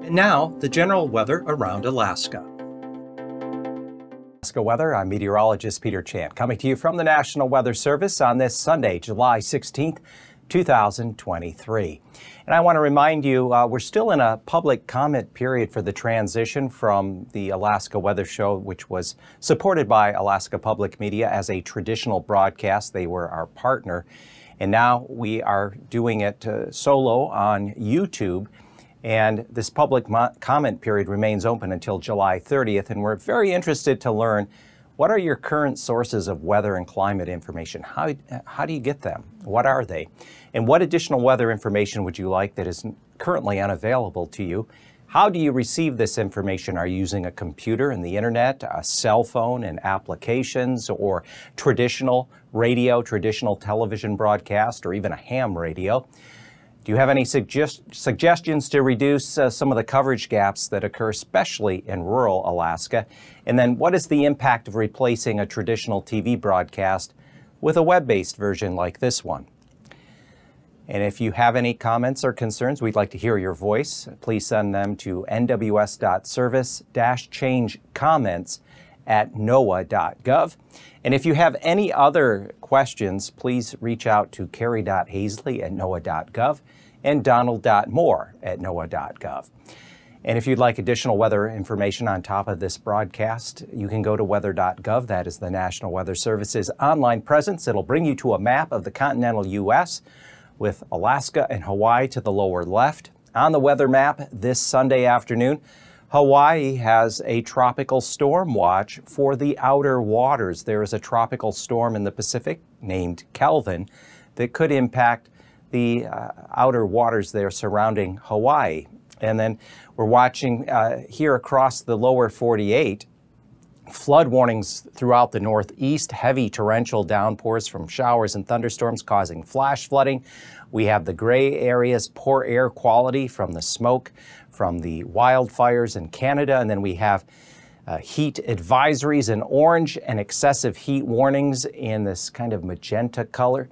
And now, the general weather around Alaska. Alaska weather, I'm meteorologist Peter Chant, coming to you from the National Weather Service on this Sunday, July 16th, 2023. And I want to remind you, we're still in a public comment period for the transition from the Alaska Weather Show, which was supported by Alaska Public Media as a traditional broadcast. They were our partner. And now we are doing it solo on YouTube. And this public comment period remains open until July 30th, and we're very interested to learn what are your current sources of weather and climate information? How do you get them? What are they? And what additional weather information would you like that is currently unavailable to you? How do you receive this information? Are you using a computer and the internet, a cell phone and applications, or traditional radio, traditional television broadcast, or even a ham radio? Do you have any suggestions to reduce some of the coverage gaps that occur, especially in rural Alaska? And then what is the impact of replacing a traditional TV broadcast with a web-based version like this one? And if you have any comments or concerns, we'd like to hear your voice. Please send them to nws.service-change-comments@noaa.gov. And if you have any other questions, please reach out to Carrie.Haisley@noaa.gov and Donald.Moore@noaa.gov. And if you'd like additional weather information on top of this broadcast, you can go to weather.gov. That is the National Weather Service's online presence. It'll bring you to a map of the continental U.S. with Alaska and Hawaii to the lower left. On the weather map this Sunday afternoon, Hawaii has a tropical storm watch for the outer waters. There is a tropical storm in the Pacific named Kelvin that could impact the outer waters there surrounding Hawaii. And then we're watching here across the lower 48, flood warnings throughout the northeast, heavy torrential downpours from showers and thunderstorms causing flash flooding. We have the gray areas, poor air quality from the smoke from the wildfires in Canada, and then we have heat advisories in orange and excessive heat warnings in this kind of magenta color.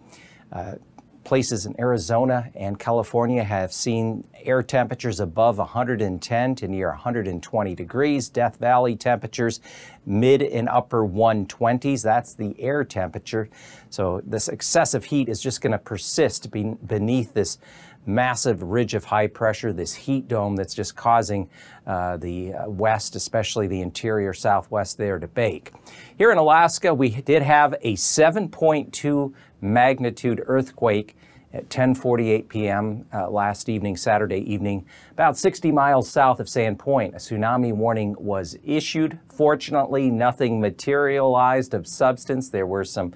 Places in Arizona and California have seen air temperatures above 110 to near 120 degrees. Death Valley temperatures mid and upper 120s. That's the air temperature. So this excessive heat is just going to persist beneath this massive ridge of high pressure, this heat dome that's just causing the west, especially the interior southwest there, to bake. Here in Alaska, we did have a 7.2 magnitude earthquake at 10:48 p.m. Last evening, Saturday evening, about 60 miles south of Sandpoint. A tsunami warning was issued. Fortunately, nothing materialized of substance. There were some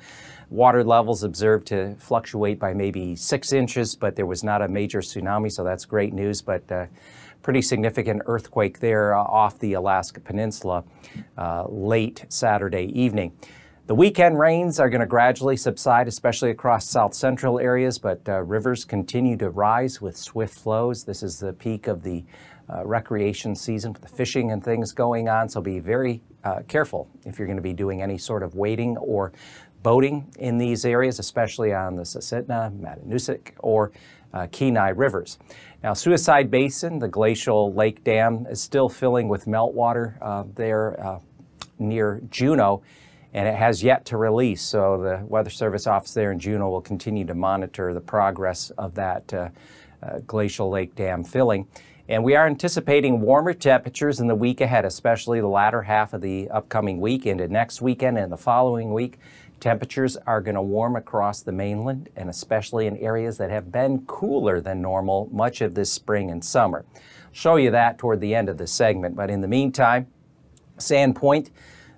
water levels observed to fluctuate by maybe 6 inches, but there was not a major tsunami, so that's great news. But pretty significant earthquake there off the Alaska Peninsula late Saturday evening. The weekend rains are going to gradually subside, especially across south central areas, but rivers continue to rise with swift flows. This is the peak of the recreation season with the fishing and things going on, so be very careful if you're going to be doing any sort of wading or boating in these areas, especially on the Susitna, Matanusk, or Kenai rivers. Now, Suicide Basin, the glacial lake dam, is still filling with meltwater there near Juneau, and it has yet to release. So the Weather Service office there in Juneau will continue to monitor the progress of that glacial lake dam filling. And we are anticipating warmer temperatures in the week ahead, especially the latter half of the upcoming week into next weekend and the following week. Temperatures are going to warm across the mainland, and especially in areas that have been cooler than normal much of this spring and summer. I'll show you that toward the end of the segment, but in the meantime, Sandpoint,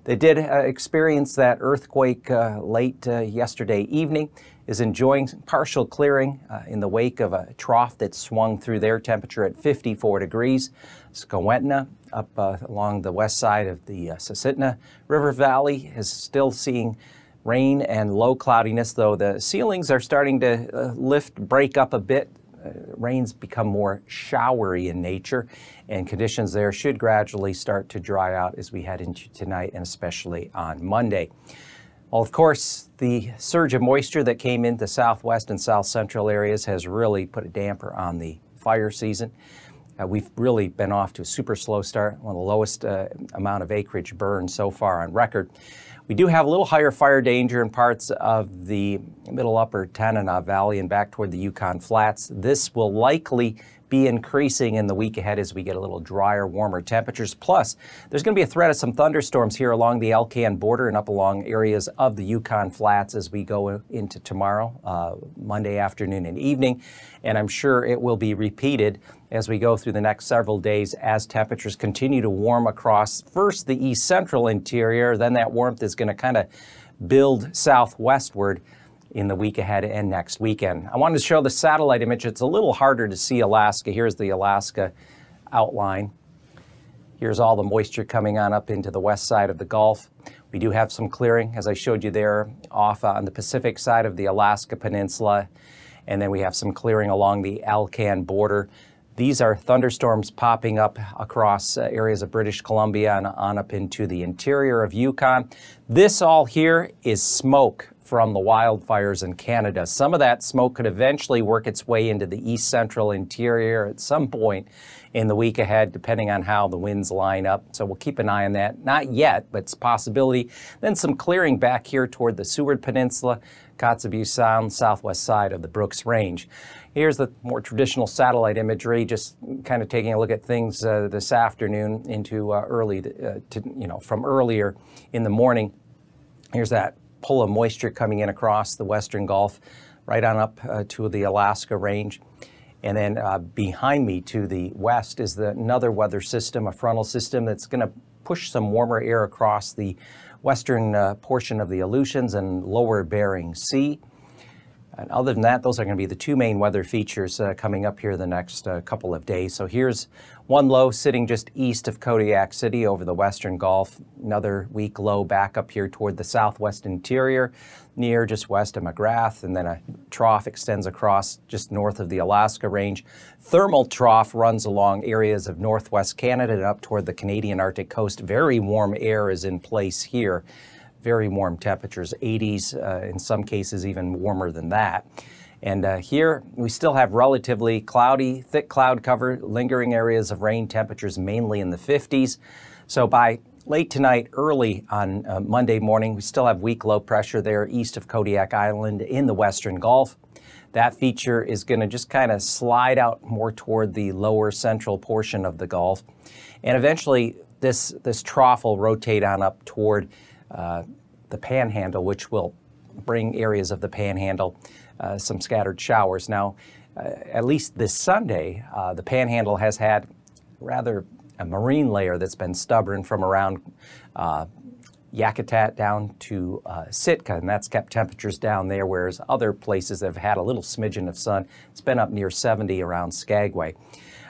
they did experience that earthquake late yesterday evening, is enjoying partial clearing in the wake of a trough that swung through their temperature at 54 degrees. Skowentna, up along the west side of the Susitna River Valley, is still seeing rain and low cloudiness, though the ceilings are starting to break up a bit. Rains become more showery in nature, and conditions there should gradually start to dry out as we head into tonight and especially on Monday. Well, of course, the surge of moisture that came into southwest and south central areas has really put a damper on the fire season. We've really been off to a super slow start, one of the lowest amount of acreage burned so far on record. We do have a little higher fire danger in parts of the middle upper Tanana Valley and back toward the Yukon Flats. This will likely be increasing in the week ahead as we get a little drier, warmer temperatures. Plus, there's going to be a threat of some thunderstorms here along the Alcan border and up along areas of the Yukon Flats as we go into tomorrow, Monday afternoon and evening. And I'm sure it will be repeated as we go through the next several days as temperatures continue to warm across first the east central interior. Then that warmth is going to kind of build southwestward in the week ahead and next weekend. I wanted to show the satellite image. It's a little harder to see Alaska. Here's the Alaska outline. Here's all the moisture coming on up into the west side of the Gulf. We do have some clearing, as I showed you there, off on the Pacific side of the Alaska Peninsula. And then we have some clearing along the Alcan border. These are thunderstorms popping up across areas of British Columbia and on up into the interior of Yukon. This all here is smoke from the wildfires in Canada. Some of that smoke could eventually work its way into the east central interior at some point in the week ahead, depending on how the winds line up. So we'll keep an eye on that. Not yet, but it's a possibility. Then some clearing back here toward the Seward Peninsula, Kotzebue Sound, southwest side of the Brooks Range. Here's the more traditional satellite imagery, just kind of taking a look at things this afternoon into from earlier in the morning. Here's that pull of moisture coming in across the western Gulf, right on up to the Alaska range. And then behind me to the west is another weather system, a frontal system that's going to push some warmer air across the western portion of the Aleutians and lower Bering Sea. And other than that, those are going to be the two main weather features coming up here the next couple of days. So here's one low sitting just east of Kodiak City over the western Gulf. Another weak low back up here toward the southwest interior, near just west of McGrath. And then a trough extends across just north of the Alaska range. Thermal trough runs along areas of northwest Canada and up toward the Canadian Arctic coast. Very warm air is in place here. Very warm temperatures, 80s, in some cases even warmer than that. And here we still have relatively cloudy, thick cloud cover, lingering areas of rain, temperatures mainly in the 50s. So by late tonight, early on Monday morning, we still have weak low pressure there east of Kodiak Island in the western Gulf. That feature is going to just kind of slide out more toward the lower central portion of the Gulf. And eventually this trough will rotate on up toward the Panhandle, which will bring areas of the Panhandle some scattered showers. Now, at least this Sunday, the Panhandle has had rather a marine layer that's been stubborn from around Yakutat down to Sitka, and that's kept temperatures down there, whereas other places have had a little smidgen of sun. It's been up near 70 around Skagway.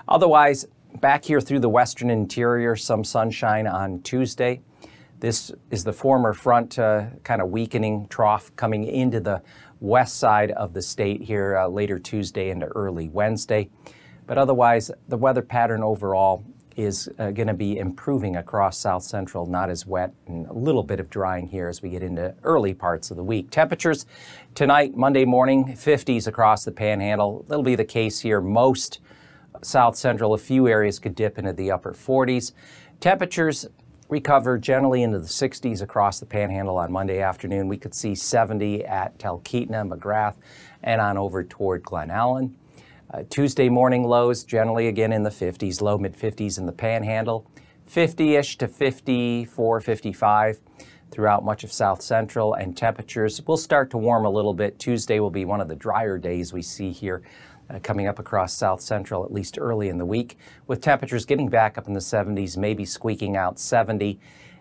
Otherwise, back here through the western interior, some sunshine on Tuesday. This is the former front kind of weakening trough coming into the west side of the state here later Tuesday into early Wednesday. But otherwise, the weather pattern overall is going to be improving across south central, not as wet, and a little bit of drying here as we get into early parts of the week. Temperatures tonight, Monday morning, 50s across the Panhandle. That'll be the case here. Most south central, a few areas could dip into the upper 40s. Temperatures recover generally into the 60s across the Panhandle on Monday afternoon. We could see 70 at Talkeetna, McGrath, and on over toward Glen Allen. Tuesday morning lows generally again in the 50s, low mid-50s in the Panhandle, 50-ish to 54, 55 throughout much of south central, and temperatures will start to warm a little bit. Tuesday will be one of the drier days we see here coming up across south central, at least early in the week, with temperatures getting back up in the 70s, maybe squeaking out 70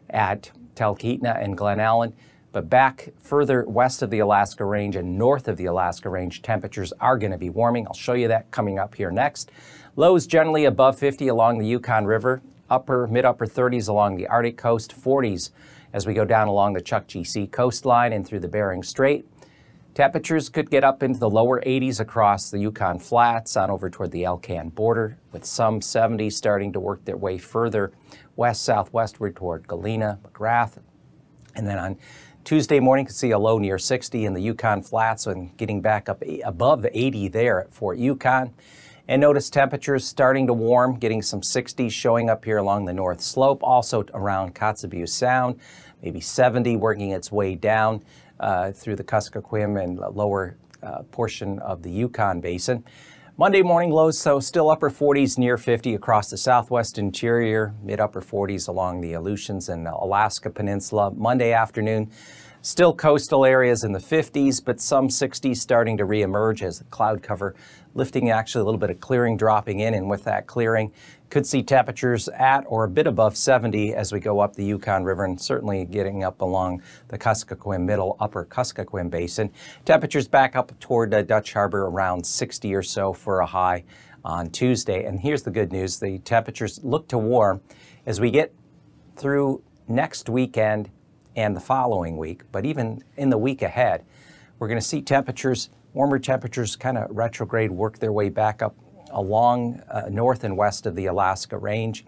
at Talkeetna and Glen Allen. But back further west of the Alaska Range and north of the Alaska Range, temperatures are going to be warming. I'll show you that coming up here next. Lows generally above 50 along the Yukon River, mid-upper 30s along the Arctic coast, 40s as we go down along the Chukchi coastline and through the Bering Strait. Temperatures could get up into the lower 80s across the Yukon Flats on over toward the Alcan border, with some 70s starting to work their way further west-southwestward toward Galena, McGrath. And then on Tuesday morning, you can see a low near 60 in the Yukon Flats and getting back up above 80 there at Fort Yukon. And notice temperatures starting to warm, getting some 60s showing up here along the north slope, also around Kotzebue Sound, maybe 70 working its way down through the Kuskokwim and lower portion of the Yukon Basin. Monday morning lows, so still upper 40s, near 50 across the southwest interior, mid-upper 40s along the Aleutians and Alaska Peninsula. Monday afternoon, still coastal areas in the 50s, but some 60s starting to reemerge as the cloud cover lifting, actually a little bit of clearing dropping in, and with that clearing, could see temperatures at or a bit above 70 as we go up the Yukon River, and certainly getting up along the Kuskokwim, middle upper Kuskokwim Basin. Temperatures back up toward Dutch Harbor around 60 or so for a high on Tuesday. And here's the good news. The temperatures look to warm as we get through next weekend and the following week. But even in the week ahead, we're going to see temperatures, warmer temperatures, kind of retrograde, work their way back up along north and west of the Alaska Range.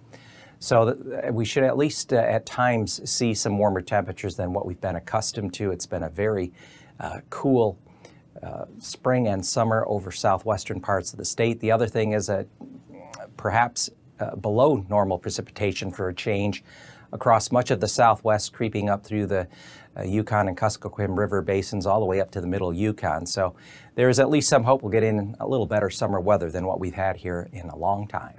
So we should at least at times see some warmer temperatures than what we've been accustomed to. It's been a very cool spring and summer over southwestern parts of the state. The other thing is that perhaps below normal precipitation for a change across much of the southwest, creeping up through the Yukon and Kuskokwim River basins all the way up to the middle Yukon. So there is at least some hope we'll get in a little better summer weather than what we've had here in a long time.